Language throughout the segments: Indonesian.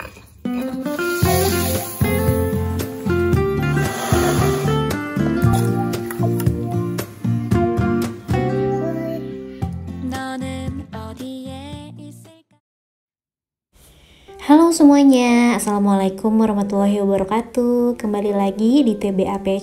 Halo semuanya, Assalamualaikum warahmatullahi wabarakatuh. Kembali lagi di TBAP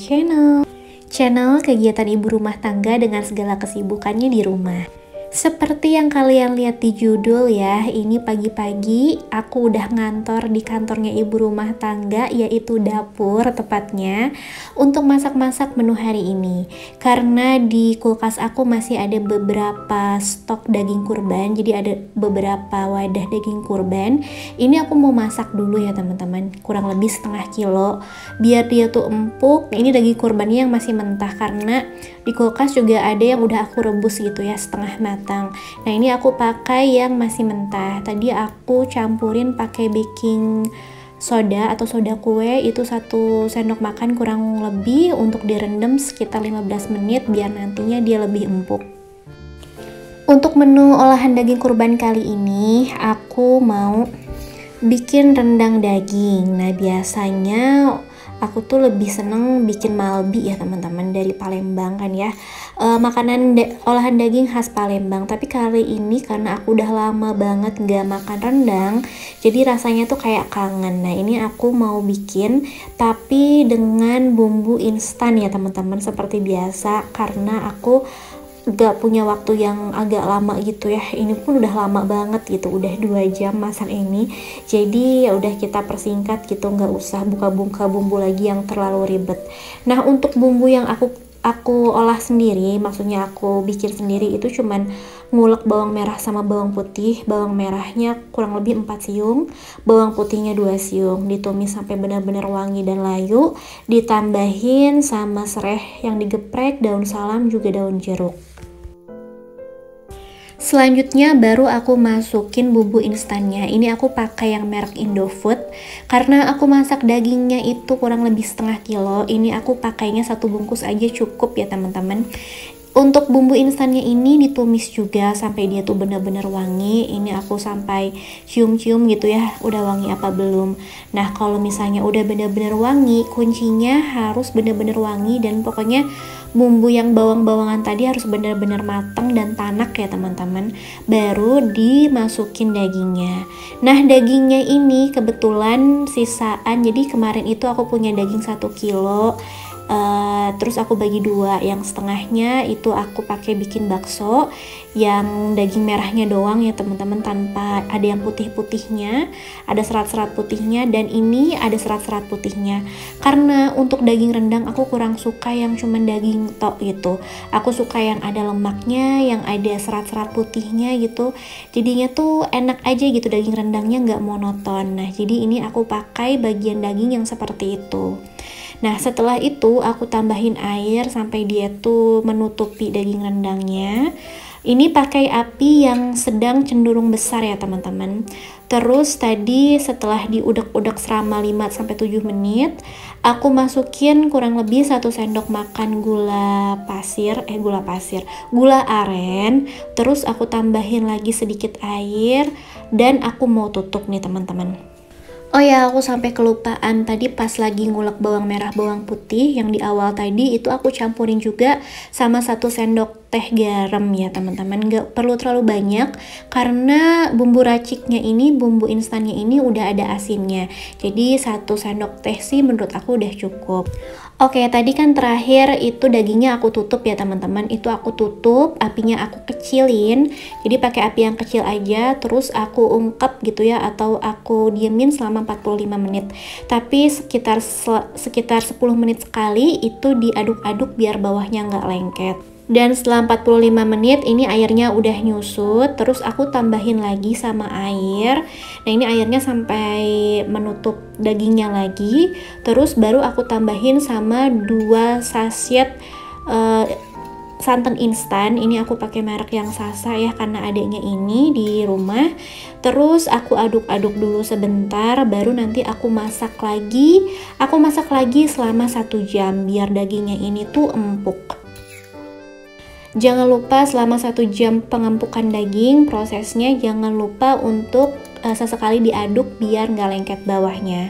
Channel kegiatan ibu rumah tangga dengan segala kesibukannya di rumah. Seperti yang kalian lihat di judul ya, ini pagi-pagi aku udah ngantor di kantornya ibu rumah tangga, yaitu dapur tepatnya, untuk masak-masak menu hari ini. Karena di kulkas aku masih ada beberapa stok daging kurban, jadi ada beberapa wadah daging kurban. Ini aku mau masak dulu ya teman-teman, kurang lebih setengah kilo, biar dia tuh empuk. Ini daging kurbannya yang masih mentah, karena di kulkas juga ada yang udah aku rebus gitu ya, setengah matang. Nah ini aku pakai yang masih mentah. Tadi aku campurin pakai baking soda atau soda kue, itu 1 sendok makan kurang lebih, untuk direndam sekitar 15 menit biar nantinya dia lebih empuk. Untuk menu olahan daging kurban kali ini aku mau bikin rendang daging. Nah biasanya aku tuh lebih seneng bikin malbi ya teman-teman, dari Palembang kan ya, makanan olahan daging khas Palembang. Tapi kali ini karena aku udah lama banget gak makan rendang, jadi rasanya tuh kayak kangen. Nah ini aku mau bikin tapi dengan bumbu instan ya teman-teman, seperti biasa, karena aku gak punya waktu yang agak lama gitu ya. Ini pun udah lama banget gitu, udah 2 jam masak ini. Jadi ya udah kita persingkat gitu, nggak usah buka-buka bumbu lagi yang terlalu ribet. Nah untuk bumbu yang aku olah sendiri, maksudnya aku bikin sendiri, itu cuman ngulek bawang merah sama bawang putih. Bawang merahnya kurang lebih 4 siung, bawang putihnya 2 siung, ditumis sampai benar-benar wangi dan layu, ditambahin sama sereh yang digeprek, daun salam, juga daun jeruk. Selanjutnya baru aku masukin bumbu instannya. Ini aku pakai yang merek Indofood, karena aku masak dagingnya itu kurang lebih setengah kilo. Ini aku pakainya 1 bungkus aja cukup ya teman-teman. Untuk bumbu instannya ini ditumis juga sampai dia tuh benar-benar wangi. Ini aku sampai cium-cium gitu ya, udah wangi apa belum. Nah kalau misalnya udah benar-benar wangi, kuncinya harus benar-benar wangi, dan pokoknya bumbu yang bawang-bawangan tadi harus benar-benar matang dan tanak ya teman-teman, baru dimasukin dagingnya. Nah dagingnya ini kebetulan sisaan, jadi kemarin itu aku punya daging 1 kilo, terus aku bagi 2, yang setengahnya itu aku pakai bikin bakso yang daging merahnya doang ya teman-teman, tanpa ada yang putih-putihnya, ada serat-serat putihnya, dan ini ada serat-serat putihnya. Karena untuk daging rendang aku kurang suka yang cuman daging tok gitu, aku suka yang ada lemaknya, yang ada serat-serat putihnya gitu, jadinya tuh enak aja gitu, daging rendangnya nggak monoton. Nah jadi ini aku pakai bagian daging yang seperti itu. Nah setelah itu aku tambahin air sampai dia tuh menutupi daging rendangnya. Ini pakai api yang sedang cenderung besar ya teman-teman. Terus tadi setelah diudek-udek selama 5-7 menit, aku masukin kurang lebih 1 sendok makan gula aren. Terus aku tambahin lagi sedikit air, dan aku mau tutup nih teman-teman. Oh ya, aku sampai kelupaan tadi pas lagi ngulek bawang merah bawang putih yang di awal tadi, itu aku campurin juga sama 1 sendok teh garam ya teman-teman. Gak perlu terlalu banyak karena bumbu raciknya ini, bumbu instannya ini udah ada asinnya. Jadi 1 sendok teh sih menurut aku udah cukup. Oke, tadi kan terakhir itu dagingnya aku tutup ya teman-teman. Itu aku tutup, apinya aku kecilin. Jadi pakai api yang kecil aja, terus aku ungkep gitu ya, atau aku diemin selama 45 menit. Tapi sekitar 10 menit sekali itu diaduk-aduk biar bawahnya nggak lengket. Dan setelah 45 menit ini airnya udah nyusut, terus aku tambahin lagi sama air. Nah ini airnya sampai menutup dagingnya lagi. Terus baru aku tambahin sama 2 sachet santan instan. Ini aku pakai merek yang Sasa ya, karena adanya ini di rumah. Terus aku aduk-aduk dulu sebentar, baru nanti aku masak lagi. Aku masak lagi selama 1 jam biar dagingnya ini tuh empuk. Jangan lupa selama 1 jam pengempukan daging, prosesnya jangan lupa untuk sesekali diaduk biar nggak lengket bawahnya.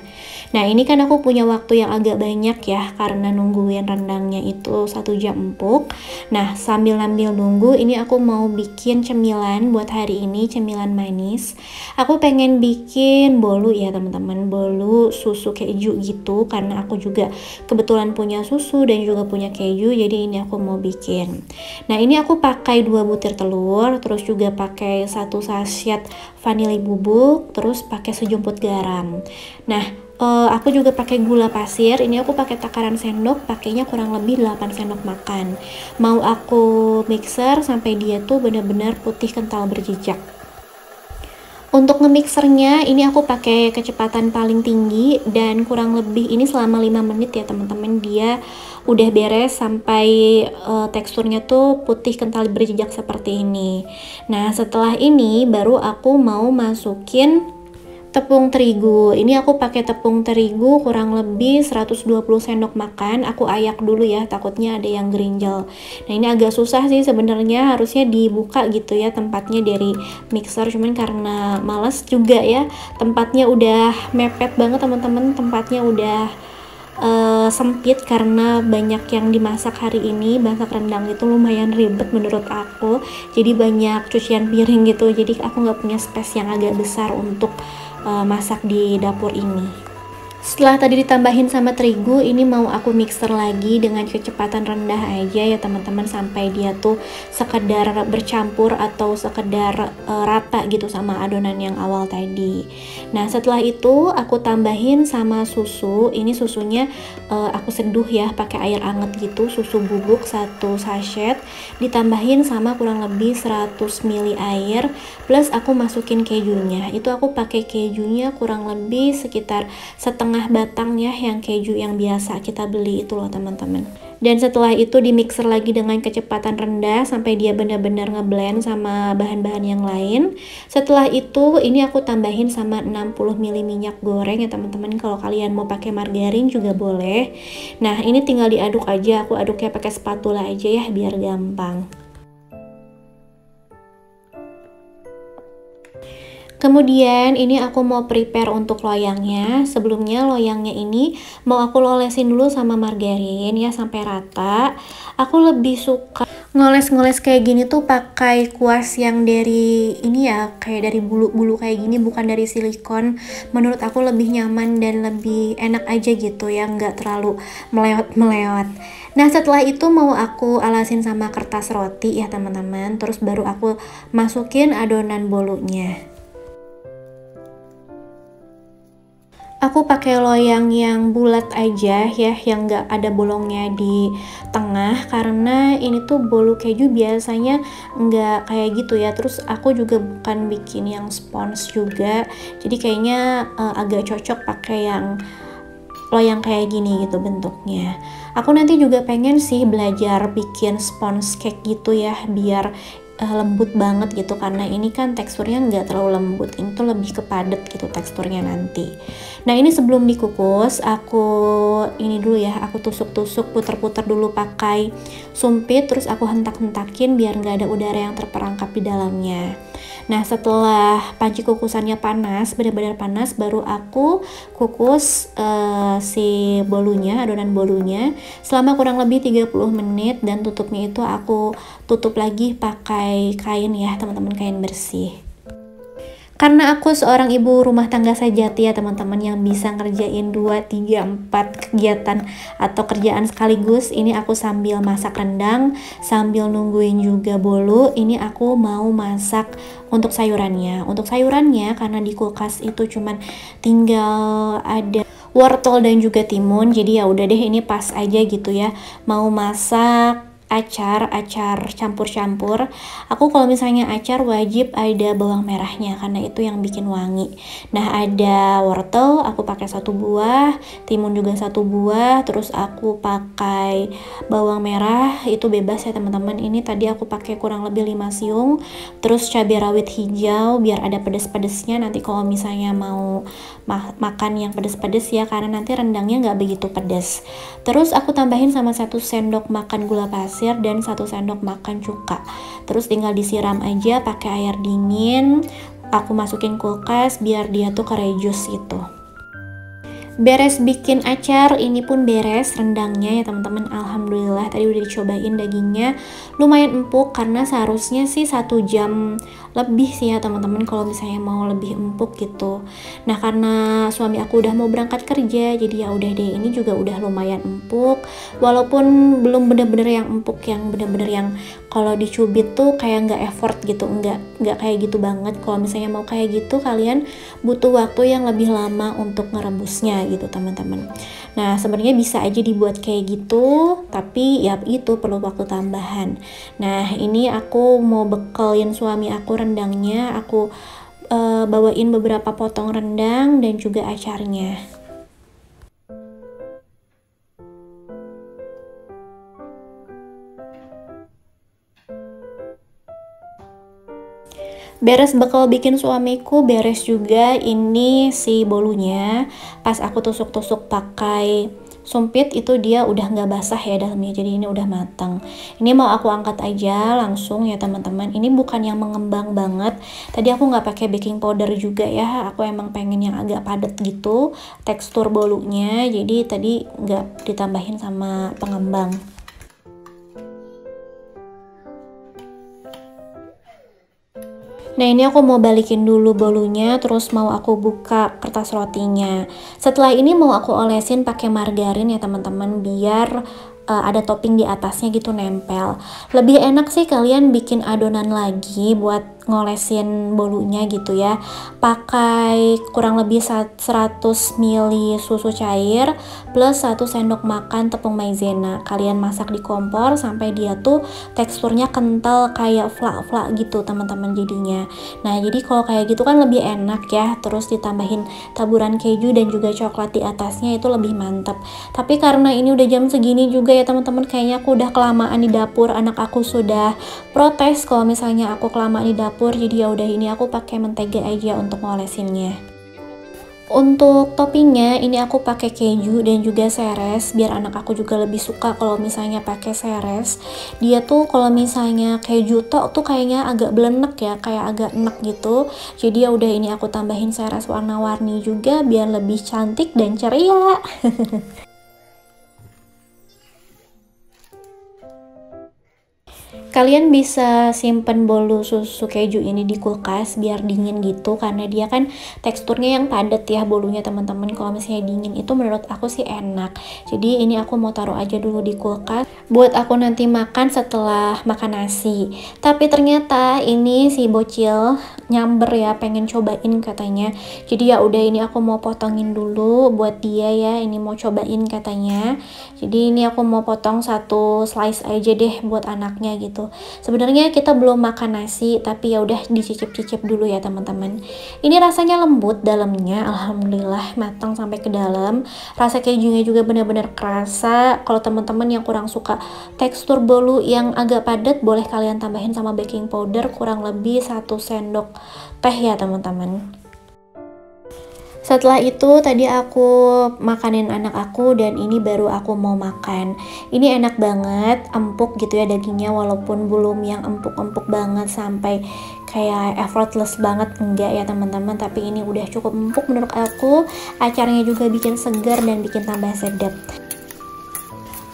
Nah ini kan aku punya waktu yang agak banyak ya, karena nungguin rendangnya itu 1 jam empuk. Nah sambil nunggu ini aku mau bikin cemilan buat hari ini, cemilan manis. Aku pengen bikin bolu ya teman-teman, bolu susu keju gitu, karena aku juga kebetulan punya susu dan juga punya keju, jadi ini aku mau bikin. Nah ini aku pakai 2 butir telur, terus juga pakai 1 sachet vanili bubuk, terus pakai sejumput garam. Nah aku juga pakai gula pasir, ini aku pakai takaran sendok, pakainya kurang lebih 8 sendok makan. Mau aku mixer sampai dia tuh benar-benar putih kental berjejak. Untuk ngemixernya ini aku pakai kecepatan paling tinggi dan kurang lebih ini selama 5 menit ya teman-teman, dia udah beres sampai teksturnya tuh putih kental berjejak seperti ini. Nah setelah ini baru aku mau masukin tepung terigu. Ini aku pakai tepung terigu kurang lebih 120 sendok makan. Aku ayak dulu ya, takutnya ada yang gerinjal. Nah ini agak susah sih sebenarnya, harusnya dibuka gitu ya tempatnya dari mixer, cuman karena males juga ya, tempatnya udah mepet banget teman-teman, tempatnya udah sempit karena banyak yang dimasak hari ini. Masak rendang itu lumayan ribet menurut aku, jadi banyak cucian piring gitu, jadi aku nggak punya space yang agak besar untuk masak di dapur ini. Setelah tadi ditambahin sama terigu, ini mau aku mixer lagi dengan kecepatan rendah aja ya teman-teman, sampai dia tuh sekedar bercampur atau sekedar rata gitu sama adonan yang awal tadi. Nah setelah itu aku tambahin sama susu. Ini susunya aku seduh ya pakai air anget gitu, susu bubuk 1 sachet ditambahin sama kurang lebih 100 ml air, plus aku masukin kejunya. Itu aku pakai kejunya kurang lebih sekitar setengah batang ya, yang keju yang biasa kita beli itu loh teman-teman. Dan setelah itu di mixer lagi dengan kecepatan rendah sampai dia benar-benar ngeblend sama bahan-bahan yang lain. Setelah itu ini aku tambahin sama 60 ml minyak goreng ya teman-teman, kalau kalian mau pakai margarin juga boleh. Nah ini tinggal diaduk aja, aku aduknya pakai spatula aja ya biar gampang. Kemudian ini aku mau prepare untuk loyangnya. Sebelumnya loyangnya ini mau aku lolesin dulu sama margarin ya sampai rata. Aku lebih suka ngoles-ngoles kayak gini tuh pakai kuas yang dari ini ya, kayak dari bulu-bulu kayak gini, bukan dari silikon. Menurut aku lebih nyaman dan lebih enak aja gitu ya, nggak terlalu melewat-melewat. Nah setelah itu mau aku alasin sama kertas roti ya teman-teman, terus baru aku masukin adonan bolunya. Aku pakai loyang yang bulat aja ya, yang nggak ada bolongnya di tengah, karena ini tuh bolu keju biasanya nggak kayak gitu ya. Terus aku juga bukan bikin yang spons juga, jadi kayaknya agak cocok pakai yang loyang kayak gini gitu bentuknya. Aku nanti juga pengen sih belajar bikin sponge cake gitu ya, biar lembut banget gitu, karena ini kan teksturnya nggak terlalu lembut, ini tuh lebih ke padat gitu teksturnya nanti. Nah ini sebelum dikukus aku ini dulu ya, aku tusuk-tusuk, puter-puter dulu pakai sumpit, terus aku hentak-hentakin biar nggak ada udara yang terperangkap di dalamnya. Nah setelah panci kukusannya panas, benar-benar panas, baru aku kukus si bolunya, adonan bolunya selama kurang lebih 30 menit, dan tutupnya itu aku tutup lagi pakai kain ya teman-teman, kain bersih. Karena aku seorang ibu rumah tangga sejati ya teman-teman, yang bisa ngerjain 2, 3, 4 kegiatan atau kerjaan sekaligus. Ini aku sambil masak rendang, sambil nungguin juga bolu. Ini aku mau masak untuk sayurannya. Untuk sayurannya karena di kulkas itu cuman tinggal ada wortel dan juga timun, jadi ya udah deh ini pas aja gitu ya. Mau masak acar campur-campur. Aku kalau misalnya acar wajib ada bawang merahnya karena itu yang bikin wangi. Nah ada wortel aku pakai 1 buah, timun juga 1 buah, terus aku pakai bawang merah itu bebas ya teman-teman. Ini tadi aku pakai kurang lebih 5 siung, terus cabai rawit hijau biar ada pedes-pedesnya nanti kalau misalnya mau makan yang pedes-pedes ya, karena nanti rendangnya nggak begitu pedes. Terus aku tambahin sama 1 sendok makan gula pasir dan 1 sendok makan cuka. Terus tinggal disiram aja pakai air dingin. aku masukin kulkas biar dia tuh kerejus gitu. Beres bikin acar, ini pun beres rendangnya ya teman-teman. Alhamdulillah tadi udah dicobain dagingnya, lumayan empuk karena seharusnya sih 1 jam lebih sih ya teman-teman kalau misalnya mau lebih empuk gitu. Nah karena suami aku udah mau berangkat kerja, jadi ya udah deh, ini juga udah lumayan empuk. Walaupun belum bener-bener yang empuk, yang bener-bener yang kalau dicubit tuh kayak nggak effort gitu, nggak kayak gitu banget. Kalau misalnya mau kayak gitu, kalian butuh waktu yang lebih lama untuk ngerebusnya gitu teman-teman. Nah sebenarnya bisa aja dibuat kayak gitu, tapi ya itu perlu waktu tambahan. Nah ini aku mau bekelin suami aku rendangnya, aku bawain beberapa potong rendang dan juga acarnya. Beres bekal bikin suamiku, beres juga ini si bolunya. Pas aku tusuk-tusuk pakai sumpit itu dia udah nggak basah ya dalamnya, jadi ini udah matang. Ini mau aku angkat aja langsung ya teman-teman. Ini bukan yang mengembang banget. Tadi aku nggak pakai baking powder juga ya, aku emang pengen yang agak padat gitu tekstur bolunya, jadi tadi nggak ditambahin sama pengembang. Nah ini aku mau balikin dulu bolunya, terus mau aku buka kertas rotinya. Setelah ini mau aku olesin pakai margarin ya teman-teman, biar ada topping di atasnya gitu nempel. Lebih enak sih kalian bikin adonan lagi buat ngolesin bolunya gitu ya. Pakai kurang lebih 100 ml susu cair plus 1 sendok makan tepung maizena. Kalian masak di kompor sampai dia tuh teksturnya kental kayak flak-flak gitu teman-teman jadinya. Nah jadi kalau kayak gitu kan lebih enak ya, terus ditambahin taburan keju dan juga coklat di atasnya, itu lebih mantap. Tapi karena ini udah jam segini juga ya teman-teman, kayaknya aku udah kelamaan di dapur. Anak aku sudah protes kalau misalnya aku kelamaan di dapur, jadi ya udah ini aku pakai mentega aja untuk ngolesinnya. Untuk toppingnya ini aku pakai keju dan juga seres, biar anak aku juga lebih suka kalau misalnya pakai seres. Dia tuh kalau misalnya keju tok tuh kayaknya agak belenek ya, kayak agak enek gitu. Jadi ya udah ini aku tambahin seres warna-warni juga biar lebih cantik dan ceria. Kalian bisa simpen bolu susu keju ini di kulkas biar dingin gitu, karena dia kan teksturnya yang padat ya bolunya teman-teman. Kalau misalnya dingin itu menurut aku sih enak. Jadi ini aku mau taruh aja dulu di kulkas buat aku nanti makan setelah makan nasi. Tapi ternyata ini si bocil nyamber ya, pengen cobain katanya. Jadi ya udah ini aku mau potongin dulu buat dia ya, ini mau cobain katanya. Jadi ini aku mau potong 1 slice aja deh buat anaknya gitu. Sebenarnya kita belum makan nasi, tapi ya udah dicicip-cicip dulu ya teman-teman. Ini rasanya lembut dalamnya, alhamdulillah matang sampai ke dalam. Rasa kejunya juga benar-benar kerasa. Kalau teman-teman yang kurang suka tekstur bolu yang agak padat, boleh kalian tambahin sama baking powder kurang lebih 1 sendok teh ya teman-teman. Setelah itu tadi aku makanin anak aku dan ini baru aku mau makan. Ini enak banget, empuk gitu ya dagingnya, walaupun belum yang empuk-empuk banget sampai kayak effortless banget, enggak ya teman-teman, tapi ini udah cukup empuk menurut aku. Acaranya juga bikin segar dan bikin tambah sedap.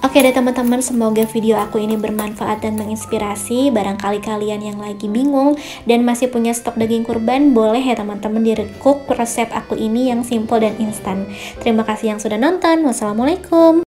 Oke deh teman-teman, semoga video aku ini bermanfaat dan menginspirasi. Barangkali kalian yang lagi bingung dan masih punya stok daging kurban, boleh ya teman-teman direkuk resep aku ini yang simple dan instan. Terima kasih yang sudah nonton. Wassalamualaikum.